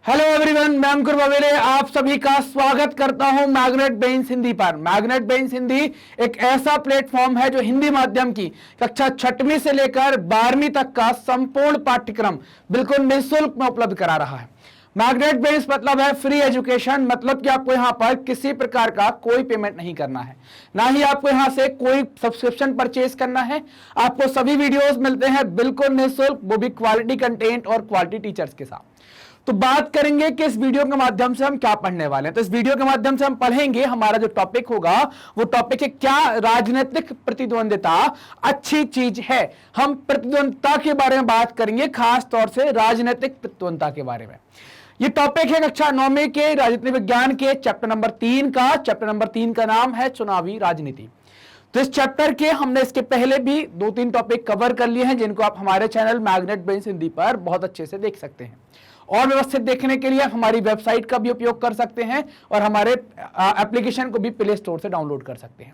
Hello everyone, मैं अंकुर बवेले आप सभी का स्वागत करता हूं मैग्नेट ब्रेन्स हिंदी पर। मैग्नेट ब्रेन्स हिंदी एक ऐसा प्लेटफॉर्म है जो हिंदी माध्यम की कक्षा 6वीं से लेकर 12वीं तक का संपूर्ण पाठ्यक्रम बिल्कुल निःशुल्क में उपलब्ध करा रहा है। मैग्नेट ब्रेन्स मतलब है फ्री एजुकेशन, मतलब कि आपको यहां पर किसी प्रकार का कोई पेमेंट नहीं करना है, ना ही आपको यहां से कोई सब्सक्रिप्शन परचेज करना है। आपको सभी वीडियोस मिलते हैं बिल्कुल निःशुल्क, वो भी क्वालिटी कंटेंट और क्वालिटी टीचर्स के साथ। तो बात करेंगे कि इस वीडियो के माध्यम से हम क्या पढ़ने वाले हैं। तो इस वीडियो के माध्यम से हम पढ़ेंगे, हमारा जो टॉपिक होगा वो टॉपिक है क्या राजनीतिक प्रतिद्वंदिता अच्छी चीज है। हम प्रतिद्वंदिता के बारे में बात करेंगे, खास तौर से राजनीतिक प्रतिद्वंदिता के बारे में। ये टॉपिक है कक्षा 9वीं के राजनीति विज्ञान के चैप्टर नंबर 3 का। चैप्टर नंबर 3 का नाम है चुनावी राजनीति। तो इस चैप्टर के हमने इसके पहले भी 2-3 टॉपिक कवर कर लिए हैं, जिनको आप हमारे चैनल मैग्नेट ब्रेन्स हिंदी पर बहुत अच्छे से देख सकते हैं। और व्यवस्थित देखने के लिए आप हमारी वेबसाइट का भी उपयोग कर सकते हैं और हमारे एप्लीकेशन को भी प्ले स्टोर से डाउनलोड कर सकते हैं।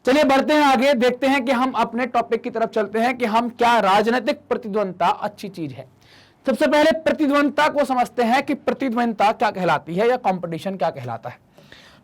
चलिए बढ़ते हैं आगे, देखते हैं कि हम अपने टॉपिक की तरफ चलते हैं कि हम क्या राजनीतिक प्रतिद्वंदिता अच्छी चीज है। सबसे पहले प्रतिद्वंदिता को समझते हैं कि प्रतिद्वंदिता क्या कहलाती है या कंपटीशन क्या कहलाता है।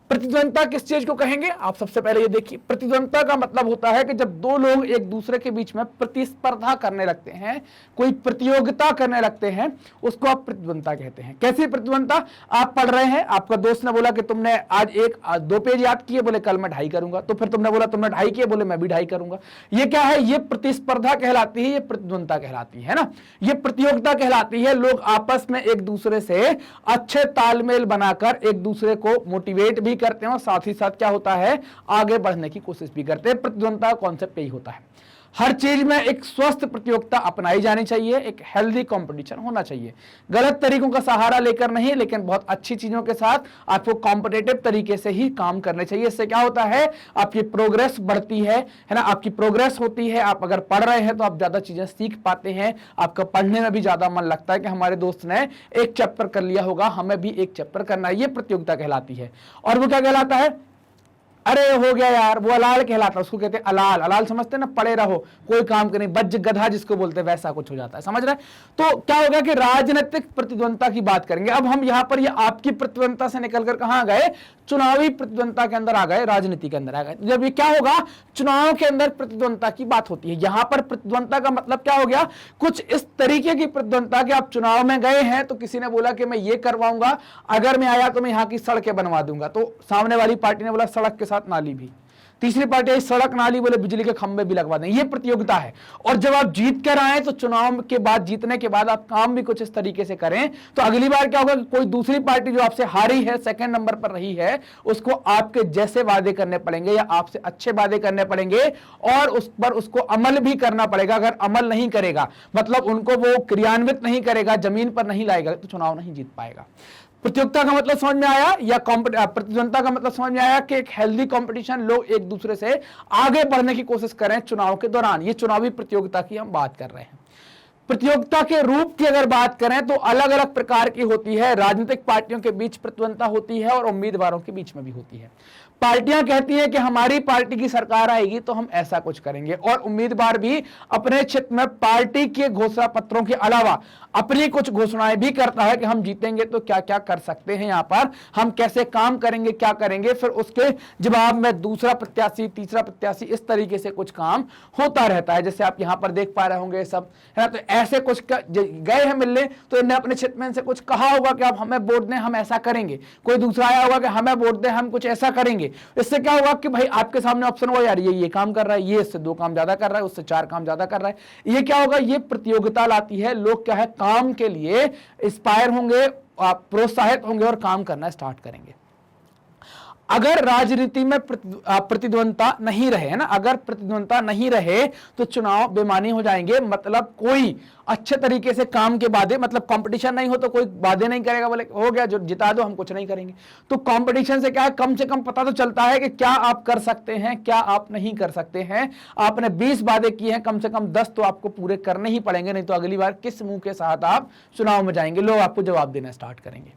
प्रतिद्वंदिता किस चीज को कहेंगे, आप सबसे पहले ये देखिए। प्रतिद्वंदिता का मतलब होता है कि जब दो लोग एक दूसरे के बीच में प्रतिस्पर्धा करने लगते हैं, कोई प्रतियोगिता करने लगते हैं, उसको आप प्रतिद्वंदिता कहते हैं। कैसी प्रतिद्वंदिता? आप पढ़ रहे हैं, आपका दोस्त ने बोला कि तुमने आज 2 पेज याद किए, बोले कल मैं 2.5 करूंगा। तो फिर तुमने बोला तुमने 2.5 किए, बोले मैं भी 2.5 करूंगा। ये क्या है? ये प्रतिस्पर्धा कहलाती है, ये प्रतिद्वंदिता कहलाती है ना, ये प्रतियोगिता कहलाती है। लोग आपस में एक दूसरे से अच्छे तालमेल बनाकर एक दूसरे को मोटिवेट भी करते हैं और साथ ही साथ क्या होता है, आगे बढ़ने की कोशिश भी करते हैं। प्रतिद्वंदिता का कॉन्सेप्ट यही होता है। हर चीज में एक स्वस्थ प्रतियोगिता अपनाई जानी चाहिए, एक हेल्दी कंपटीशन होना चाहिए। गलत तरीकों का सहारा लेकर नहीं, लेकिन बहुत अच्छी चीजों के साथ आपको कॉम्पिटिटिव तरीके से ही काम करने चाहिए। इससे क्या होता है, आपकी प्रोग्रेस बढ़ती है ना, आपकी प्रोग्रेस होती है। आप अगर पढ़ रहे हैं तो आप ज्यादा चीजें सीख पाते हैं, आपका पढ़ने में भी ज्यादा मन लगता है कि हमारे दोस्त ने एक चैप्टर कर लिया होगा, हमें भी एक चैप्टर करना है। ये प्रतियोगिता कहलाती है। और वो क्या कहलाता है? अरे हो गया यार, वो अलाल कहलाता है, उसको कहते हैं अलाल। अलाल समझते हैं ना, पड़े रहो, कोई काम करें, बज गधा जिसको बोलते हैं, वैसा कुछ हो जाता है, समझ रहे हैं? तो क्या होगा कि राजनीतिक प्रतिद्वंदिता की बात करेंगे। अब हम यहां पर ये आपकी प्रतिद्वंदिता से निकलकर कहां गए? चुनावी प्रतिद्वंदिता के अंदर आ गए, राजनीति के अंदर आ गए। जब ये क्या होगा, चुनाव के अंदर प्रतिद्वंदिता की बात होती है। यहां पर प्रतिद्वंदिता का मतलब क्या हो गया, कुछ इस तरीके की प्रतिद्वंदिता कि आप चुनाव में गए हैं तो किसी ने बोला कि मैं ये करवाऊंगा, अगर मैं आया तो मैं यहां की सड़कें बनवा दूंगा। तो सामने वाली पार्टी ने बोला सड़क के साथ नाली भी, तीसरी पार्टी आई सड़क नाली, बोले बिजली के खंभे भी लगवा दें। ये प्रतियोगिता है। और जब आप जीत कर आए तो चुनाव के बाद, जीतने के बाद आप काम भी कुछ इस तरीके से करें तो अगली बार क्या होगा कि कोई दूसरी पार्टी जो आपसे हारी है, सेकंड नंबर पर रही है, उसको आपके जैसे वादे करने पड़ेंगे या आपसे अच्छे वादे करने पड़ेंगे और उस पर उसको अमल भी करना पड़ेगा। अगर अमल नहीं करेगा, मतलब उनको वो क्रियान्वित नहीं करेगा, जमीन पर नहीं लाएगा, तो चुनाव नहीं जीत पाएगा। प्रतियोगिता का मतलब समझ में आया, या प्रतिद्वंदिता का मतलब समझ में आया कि एक हेल्दी कंपटीशन, लोग एक दूसरे से आगे बढ़ने की कोशिश करें चुनाव के दौरान। ये चुनावी प्रतियोगिता की हम बात कर रहे हैं। प्रतियोगिता के रूप की अगर बात करें तो अलग अलग प्रकार की होती है। राजनीतिक पार्टियों के बीच प्रतिद्वंदिता होती है और उम्मीदवारों के बीच में भी होती है। पार्टियां कहती हैं कि हमारी पार्टी की सरकार आएगी तो हम ऐसा कुछ करेंगे, और उम्मीदवार भी अपने क्षेत्र में पार्टी के घोषणा पत्रों के अलावा अपनी कुछ घोषणाएं भी करता है कि हम जीतेंगे तो क्या क्या कर सकते हैं, यहां पर हम कैसे काम करेंगे, क्या करेंगे। फिर उसके जवाब में दूसरा प्रत्याशी, तीसरा प्रत्याशी, इस तरीके से कुछ काम होता रहता है। जैसे आप यहां पर देख पा रहे होंगे सब, है ना। तो ऐसे कुछ गए हैं मिलने, तो इन्हें अपने क्षेत्र में इनसे कुछ कहा होगा कि आप हमें वोट दें, हम ऐसा करेंगे। कोई दूसरा आया होगा कि हमें वोट दें, हम कुछ ऐसा करेंगे। इससे क्या होगा कि भाई आपके सामने ऑप्शन होगा, यार ये काम कर रहा है, ये इससे 2 काम ज्यादा कर रहा है, उससे 4 काम ज्यादा कर रहा है। ये क्या होगा, ये प्रतियोगिता लाती है। लोग क्या है, काम के लिए इंस्पायर होंगे, प्रोत्साहित होंगे और काम करना स्टार्ट करेंगे। अगर राजनीति में प्रतिद्वंदिता नहीं रहे, है ना, अगर प्रतिद्वंदिता नहीं रहे तो चुनाव बेमानी हो जाएंगे। मतलब कोई अच्छे तरीके से काम के वादे, मतलब कंपटीशन नहीं हो तो कोई वादे नहीं करेगा, बोले हो गया जो जिता दो, हम कुछ नहीं करेंगे। तो कंपटीशन से क्या है, कम से कम पता तो चलता है कि क्या आप कर सकते हैं, क्या आप नहीं कर सकते हैं। आपने 20 वादे किए हैं, कम से कम 10 तो आपको पूरे करने ही पड़ेंगे, नहीं तो अगली बार किस मुंह के साथ आप चुनाव में जाएंगे, लोग आपको जवाब देना स्टार्ट करेंगे।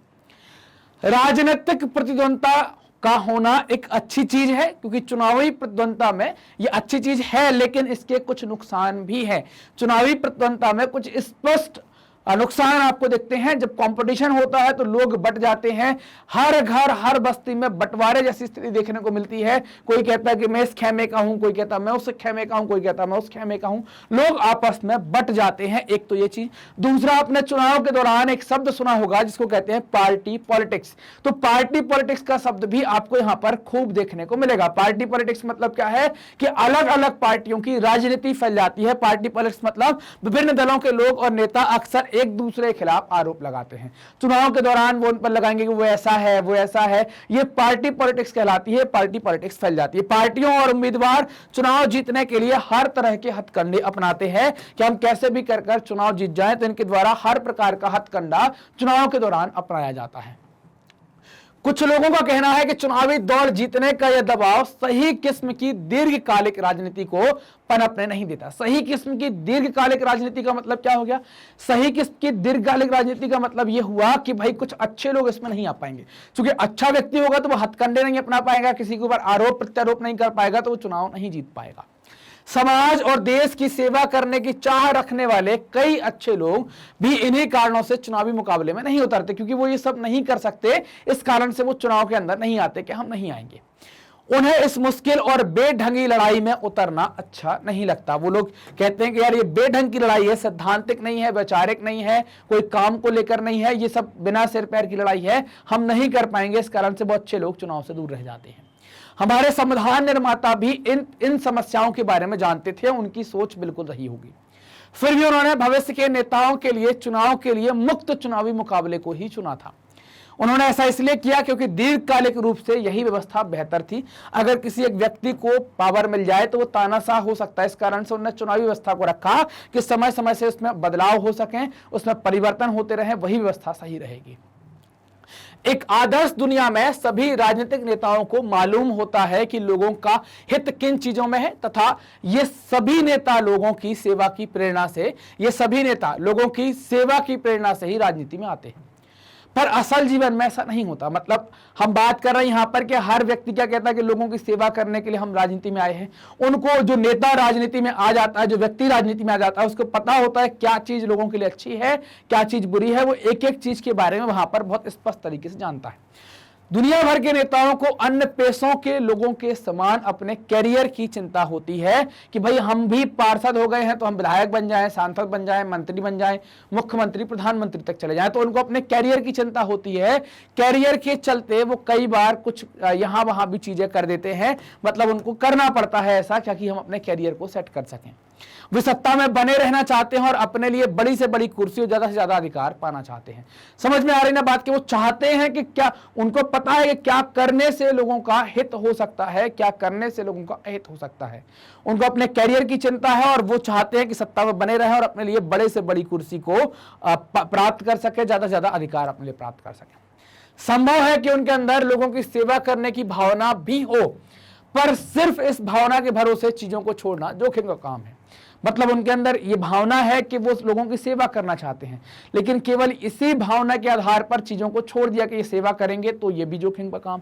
राजनीतिक प्रतिद्वंदिता का होना एक अच्छी चीज है, क्योंकि चुनावी प्रतिद्वंदिता में ये अच्छी चीज है, लेकिन इसके कुछ नुकसान भी हैं। चुनावी प्रतिद्वंदिता में कुछ स्पष्ट नुकसान आपको दिखते हैं। जब कंपटीशन होता है तो लोग बट जाते हैं, हर घर हर बस्ती में बंटवारे जैसी स्थिति देखने को मिलती है। कोई कहता है कि मैं इस खेमे का हूं, कोई कहता है मैं उस खेमे का हूं, कोई कहता है मैं उस खेमे का हूं। लोग आपस में बट जाते हैं। एक तो ये चीज। दूसरा, आपने चुनाव के दौरान एक शब्द सुना होगा जिसको कहते हैं पार्टी पॉलिटिक्स। तो पार्टी पॉलिटिक्स का शब्द भी आपको यहां पर खूब देखने को मिलेगा। पार्टी पॉलिटिक्स मतलब क्या है कि अलग अलग पार्टियों की राजनीति फैल जाती है। पार्टी पॉलिटिक्स मतलब विभिन्न दलों के लोग और नेता अक्सर एक दूसरे के खिलाफ आरोप लगाते हैं। चुनाव के दौरान वो उन पर लगाएंगे कि वो ऐसा है, वो ऐसा है। ये पार्टी पॉलिटिक्स कहलाती है। पार्टी पॉलिटिक्स फैल जाती है। पार्टियों और उम्मीदवार चुनाव जीतने के लिए हर तरह के हथकंडे अपनाते हैं कि हम कैसे भी कर चुनाव जीत जाएं। तो इनके द्वारा हर प्रकार का हथकंडा चुनाव के दौरान अपनाया जाता है। कुछ लोगों का कहना है कि चुनावी दौड़ जीतने का यह दबाव सही किस्म की दीर्घकालिक राजनीति को पनपने नहीं देता। सही किस्म की दीर्घकालिक राजनीति का मतलब क्या हो गया? सही किस्म की दीर्घकालिक राजनीति का मतलब यह हुआ कि भाई कुछ अच्छे लोग इसमें नहीं आ पाएंगे। क्योंकि अच्छा व्यक्ति होगा तो वो हथकंडे नहीं अपना पाएगा, किसी के ऊपर आरोप प्रत्यारोप नहीं कर पाएगा, तो वो चुनाव नहीं जीत पाएगा। समाज और देश की सेवा करने की चाह रखने वाले कई अच्छे लोग भी इन्हीं कारणों से चुनावी मुकाबले में नहीं उतरते, क्योंकि वो ये सब नहीं कर सकते। इस कारण से वो चुनाव के अंदर नहीं आते कि हम नहीं आएंगे। उन्हें इस मुश्किल और बेढंगी लड़ाई में उतरना अच्छा नहीं लगता। वो लोग कहते हैं कि यार ये बेढंग की लड़ाई है, सैद्धांतिक नहीं है, वैचारिक नहीं है, कोई काम को लेकर नहीं है, ये सब बिना सिर पैर की लड़ाई है, हम नहीं कर पाएंगे। इस कारण से बहुत अच्छे लोग चुनाव से दूर रह जाते हैं। हमारे संविधान निर्माता भी इन समस्याओं के बारे में जानते थे, उनकी सोच बिल्कुल रही होगी। फिर भी उन्होंने भविष्य के नेताओं के लिए चुनाव के लिए मुक्त चुनावी मुकाबले को ही चुना था। उन्होंने ऐसा इसलिए किया क्योंकि दीर्घकालिक रूप से यही व्यवस्था बेहतर थी। अगर किसी एक व्यक्ति को पावर मिल जाए तो वो तानाशाह हो सकता है। इस कारण से उन्होंने चुनावी व्यवस्था को रखा कि समय समय से उसमें बदलाव हो सकें, उसमें परिवर्तन होते रहे, वही व्यवस्था सही रहेगी। एक आदर्श दुनिया में सभी राजनीतिक नेताओं को मालूम होता है कि लोगों का हित किन चीजों में है, तथा ये सभी नेता लोगों की सेवा की प्रेरणा से ही राजनीति में आते हैं। पर असल जीवन में ऐसा नहीं होता। मतलब हम बात कर रहे हैं यहां पर कि हर व्यक्ति क्या कहता है कि लोगों की सेवा करने के लिए हम राजनीति में आए हैं। उनको जो नेता राजनीति में आ जाता है, जो व्यक्ति राजनीति में आ जाता है, उसको पता होता है क्या चीज लोगों के लिए अच्छी है, क्या चीज बुरी है। वो एक एक चीज के बारे में वहां पर बहुत स्पष्ट तरीके से जानता है। दुनिया भर के नेताओं को अन्य पेशों के लोगों के समान अपने कैरियर की चिंता होती है कि भाई हम भी पार्षद हो गए हैं तो हम विधायक बन जाएं, सांसद बन जाएं, मंत्री बन जाएं, मुख्यमंत्री, प्रधानमंत्री तक चले जाएं। तो उनको अपने कैरियर की चिंता होती है। कैरियर के चलते वो कई बार कुछ यहां वहां भी चीजें कर देते हैं। मतलब उनको करना पड़ता है ऐसा ताकि हम अपने कैरियर को सेट कर सकें। वे सत्ता में बने रहना चाहते हैं और अपने लिए बड़ी से बड़ी कुर्सी और ज्यादा से ज्यादा अधिकार पाना चाहते हैं। समझ में आ रही ना बात कि वो चाहते हैं कि क्या, उनको पता है कि क्या करने से लोगों का हित हो सकता है, क्या करने से लोगों का अहित हो सकता है। उनको अपने कैरियर की चिंता है और वो चाहते हैं कि सत्ता में बने रहें और अपने लिए बड़े से बड़ी कुर्सी को प्राप्त कर सके, ज्यादा से ज्यादा अधिकार अपने लिए प्राप्त कर सके। संभव है कि उनके अंदर लोगों की सेवा करने की भावना भी हो, पर सिर्फ इस भावना के भरोसे चीजों को छोड़ना जोखिम का काम है। मतलब उनके अंदर ये भावना है कि वो लोगों की सेवा करना चाहते हैं, लेकिन केवल इसी भावना के आधार पर चीजों को छोड़ दिया कि ये सेवा करेंगे, तो ये भी जोखिम का काम।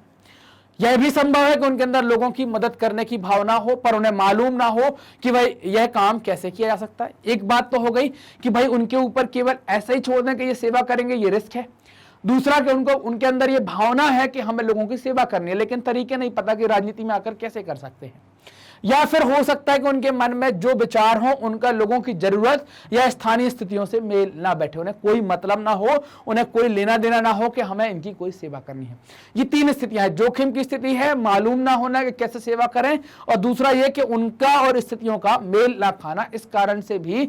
यह भी संभव है कि उनके अंदर लोगों की मदद करने की भावना हो, पर उन्हें मालूम ना हो कि भाई यह काम कैसे किया जा सकता है। एक बात तो हो गई कि भाई उनके ऊपर केवल ऐसा ही छोड़ दें कि ये सेवा करेंगे, ये रिस्क है। दूसरा कि उनके अंदर ये भावना है कि हमें लोगों की सेवा करनी है, लेकिन तरीके नहीं पता कि राजनीति में आकर कैसे कर सकते हैं। या फिर हो सकता है कि उनके मन में जो विचार हो उनका लोगों की जरूरत या स्थानीय स्थितियों से मेल ना बैठे, उन्हें कोई मतलब ना हो, उन्हें कोई लेना देना ना हो कि हमें इनकी कोई सेवा करनी है। ये तीन स्थितियां हैं। जोखिम की स्थिति है, मालूम ना होना कि कैसे सेवा करें, और दूसरा ये कि उनका और स्थितियों का मेल ना खाना। इस कारण से भी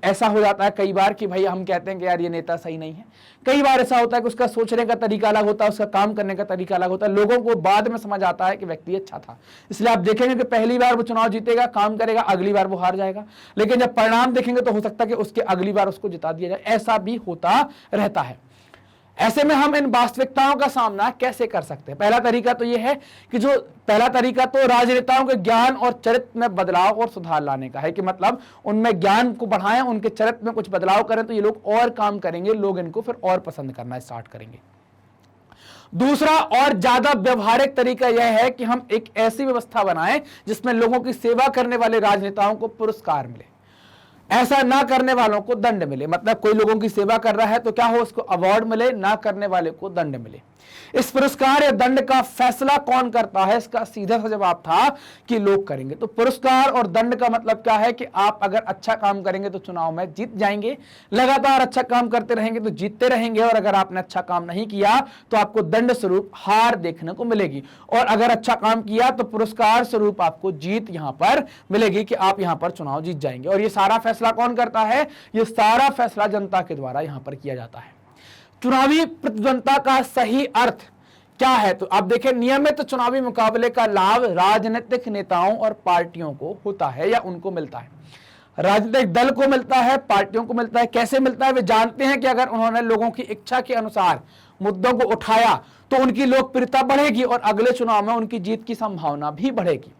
ऐसा हो जाता है कई बार कि भाई हम कहते हैं कि यार ये नेता सही नहीं है। कई बार ऐसा होता है कि उसका सोचने का तरीका अलग होता है, उसका काम करने का तरीका अलग होता है। लोगों को बाद में समझ आता है कि व्यक्ति अच्छा था। इसलिए आप देखेंगे कि पहली बार वो चुनाव जीतेगा, काम करेगा, अगली बार वो हार जाएगा, लेकिन जब परिणाम देखेंगे तो हो सकता है कि उसके अगली बार उसको जिता दिया जाए। ऐसा भी होता रहता है। ऐसे में हम इन वास्तविकताओं का सामना कैसे कर सकते हैं? पहला तरीका तो राजनेताओं के ज्ञान और चरित्र में बदलाव और सुधार लाने का है कि मतलब उनमें ज्ञान को बढ़ाएं, उनके चरित्र में कुछ बदलाव करें, तो ये लोग और काम करेंगे, लोग इनको फिर और पसंद करना स्टार्ट करेंगे। दूसरा और ज्यादा व्यवहारिक तरीका यह है कि हम एक ऐसी व्यवस्था बनाएं जिसमें लोगों की सेवा करने वाले राजनेताओं को पुरस्कार मिले। ऐसा ना करने वालों को दंड मिले, मतलब कोई लोगों की सेवा कर रहा है तो क्या हो, उसको अवार्ड मिले, ना करने वाले को दंड मिले। इस पुरस्कार या दंड का फैसला कौन करता है, इसका सीधा सा जवाब था कि लोग करेंगे। तो पुरस्कार और दंड का मतलब क्या है कि आप अगर अच्छा काम करेंगे तो चुनाव में जीत जाएंगे, लगातार अच्छा काम करते रहेंगे तो जीतते रहेंगे, और अगर आपने अच्छा काम नहीं किया तो आपको दंड स्वरूप हार देखने को मिलेगी, और अगर अच्छा काम किया तो पुरस्कार स्वरूप आपको जीत यहां पर मिलेगी कि आप यहां पर चुनाव जीत जाएंगे। और ये सारा फैसला कौन करता है, ये सारा फैसला जनता के द्वारा यहां पर किया जाता है। चुनावी प्रतिद्वंदता का सही अर्थ क्या है, तो आप देखें, नियमित चुनावी मुकाबले का लाभ राजनीतिक नेताओं और पार्टियों को होता है या उनको मिलता है। राजनीतिक दल को मिलता है, पार्टियों को मिलता है। कैसे मिलता है, वे जानते हैं कि अगर उन्होंने लोगों की इच्छा के अनुसार मुद्दों को उठाया तो उनकी लोकप्रियता बढ़ेगी और अगले चुनाव में उनकी जीत की संभावना भी बढ़ेगी।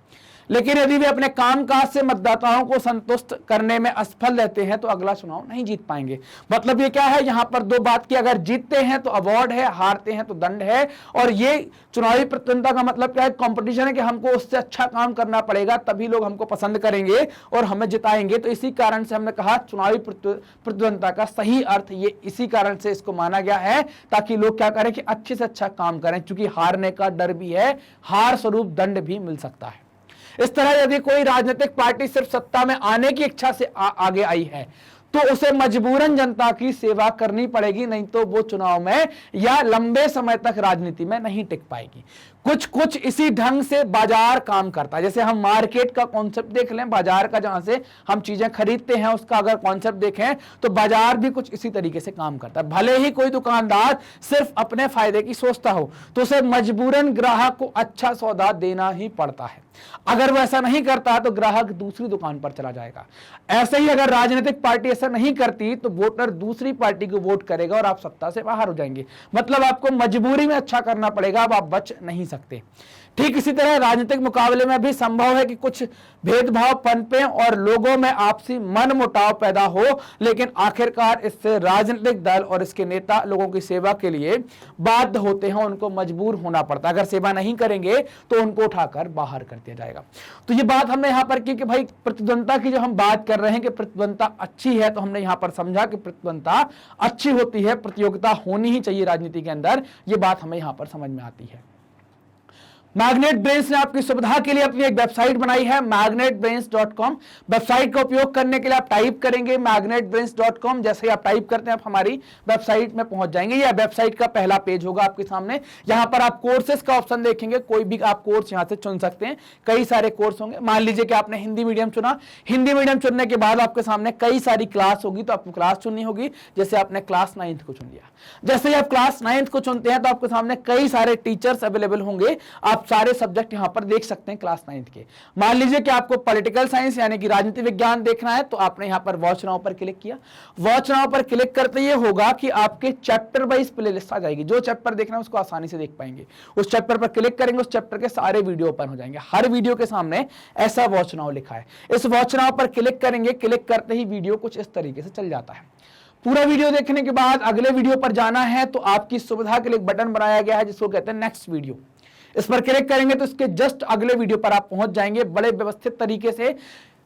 लेकिन यदि वे अपने कामकाज से मतदाताओं को संतुष्ट करने में असफल रहते हैं तो अगला चुनाव नहीं जीत पाएंगे। मतलब ये क्या है, यहां पर दो बात की, अगर जीतते हैं तो अवार्ड है, हारते हैं तो दंड है। और ये चुनावी प्रतिद्वंदता का मतलब क्या है, कंपटीशन है कि हमको उससे अच्छा काम करना पड़ेगा, तभी लोग हमको पसंद करेंगे और हमें जिताएंगे। तो इसी कारण से हमने कहा चुनावी प्रतिद्वंदता का सही अर्थ ये इसी कारण से इसको माना गया है, ताकि लोग क्या करें कि अच्छे से अच्छा काम करें, क्योंकि हारने का डर भी है, हार स्वरूप दंड भी मिल सकता है। इस तरह यदि कोई राजनीतिक पार्टी सिर्फ सत्ता में आने की इच्छा से आगे आई है तो उसे मजबूरन जनता की सेवा करनी पड़ेगी, नहीं तो वो चुनाव में या लंबे समय तक राजनीति में नहीं टिक पाएगी। कुछ इसी ढंग से बाजार काम करता है। जैसे हम मार्केट का कॉन्सेप्ट देख लें, बाजार का जहां से हम चीजें खरीदते हैं उसका अगर कॉन्सेप्ट देखें तो बाजार भी कुछ इसी तरीके से काम करता है। भले ही कोई दुकानदार सिर्फ अपने फायदे की सोचता हो तो उसे मजबूरन ग्राहक को अच्छा सौदा देना ही पड़ता है। अगर वो ऐसा नहीं करता तो ग्राहक दूसरी दुकान पर चला जाएगा। ऐसे ही अगर राजनीतिक पार्टी ऐसा नहीं करती तो वोटर दूसरी पार्टी को वोट करेगा और आप सत्ता से बाहर हो जाएंगे। मतलब आपको मजबूरी में अच्छा करना पड़ेगा, अब आप बच नहीं सकते। ठीक इसी तरह राजनीतिक मुकाबले में भी संभव है कि कुछ भेदभाव पनपे और लोगों में आपसी मनमुटाव पैदा हो, लेकिन आखिरकार इससे राजनीतिक दल और इसके नेता लोगों की सेवा के लिए बाध्य होते हैं, उनको मजबूर होना पड़ता है। अगर सेवा नहीं करेंगे तो उनको उठाकर बाहर कर दिया जाएगा। तो ये बात हमने यहां पर की कि भाई प्रतिद्वंदता की जो हम बात कर रहे हैं कि प्रतिद्वंदता अच्छी है, तो हमने यहां पर समझा कि प्रतिद्वंदता अच्छी होती है, प्रतियोगिता होनी ही चाहिए राजनीति के अंदर। ये बात हमें यहां पर समझ में आती है। मैग्नेट ब्रेन्स ने आपकी सुविधा के लिए अपनी एक वेबसाइट बनाई है magnetbrains.com। वेबसाइट का उपयोग करने के लिए आप टाइप करेंगे magnetbrains.com। जैसे ही आप टाइप करते हैं आप हमारी वेबसाइट में पहुंच जाएंगे। यह वेबसाइट का पहला पेज होगा आपके सामने। यहां पर आप कोर्सेज का ऑप्शन देखेंगे, कोई भी आप कोर्स यहां से चुन सकते हैं। कई सारे कोर्स होंगे। मान लीजिए कि आपने हिंदी मीडियम चुना, हिंदी मीडियम चुनने के बाद आपके सामने कई सारी क्लास होगी, तो आपको क्लास चुननी होगी। जैसे आपने क्लास 9th को चुन लिया, जैसे ही आप क्लास 9th को चुनते हैं तो आपके सामने कई सारे टीचर्स अवेलेबल होंगे। आप सारे सब्जेक्ट यहां पर देख सकते हैं क्लास 9th के। मान लीजिए कि आपको पॉलिटिकल साइंस यानी कि राजनीति विज्ञान देखना है, तो आपने यहां पर वॉच नाउ पर क्लिक किया। वॉच नाउ पर क्लिक करते ये होगा कि आपके चैप्टर वाइज प्लेलिस्ट आ जाएगी। जो चैप्टर देखना है उसको आसानी से देख पाएंगे। उस चैप्टर पर क्लिक करेंगे, उस चैप्टर के सारे वीडियो ओपन हो जाएंगे। हर वीडियो के सामने ऐसा वॉच नाउ लिखा है। इस वॉच नाउ पर क्लिक करेंगे, क्लिक करते ही वीडियो कुछ इस तरीके से चल जाता है। पूरा वीडियो देखने के बाद अगले वीडियो पर जाना है तो आपकी सुविधा के लिए एक बटन बनाया गया है जिसको कहते हैं नेक्स्ट वीडियो। इस पर क्लिक करेंगे तो इसके जस्ट अगले वीडियो पर आप पहुंच जाएंगे। बड़े व्यवस्थित तरीके से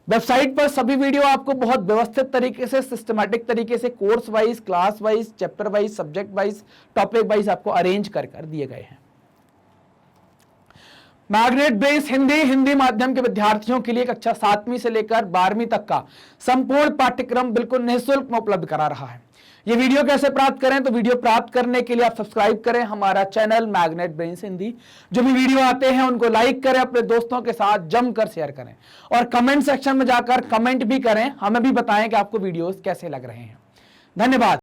वेबसाइट पर सभी वीडियो आपको बहुत व्यवस्थित तरीके से, सिस्टमैटिक तरीके से, course wise, class wise, chapter wise, subject wise, topic wise आपको अरेंज कर दिए गए हैं। मैग्नेट ब्रेन्स हिंदी माध्यम के विद्यार्थियों के लिए कक्षा 7वीं से लेकर 12वीं तक का संपूर्ण पाठ्यक्रम बिल्कुल निःशुल्क में उपलब्ध करा रहा है। ये वीडियो कैसे प्राप्त करें, तो वीडियो प्राप्त करने के लिए आप सब्सक्राइब करें हमारा चैनल मैग्नेट ब्रेन्स हिंदी। जो भी वीडियो आते हैं उनको लाइक करें, अपने दोस्तों के साथ जमकर शेयर करें और कमेंट सेक्शन में जाकर कमेंट भी करें, हमें भी बताएं कि आपको वीडियोस कैसे लग रहे हैं। धन्यवाद।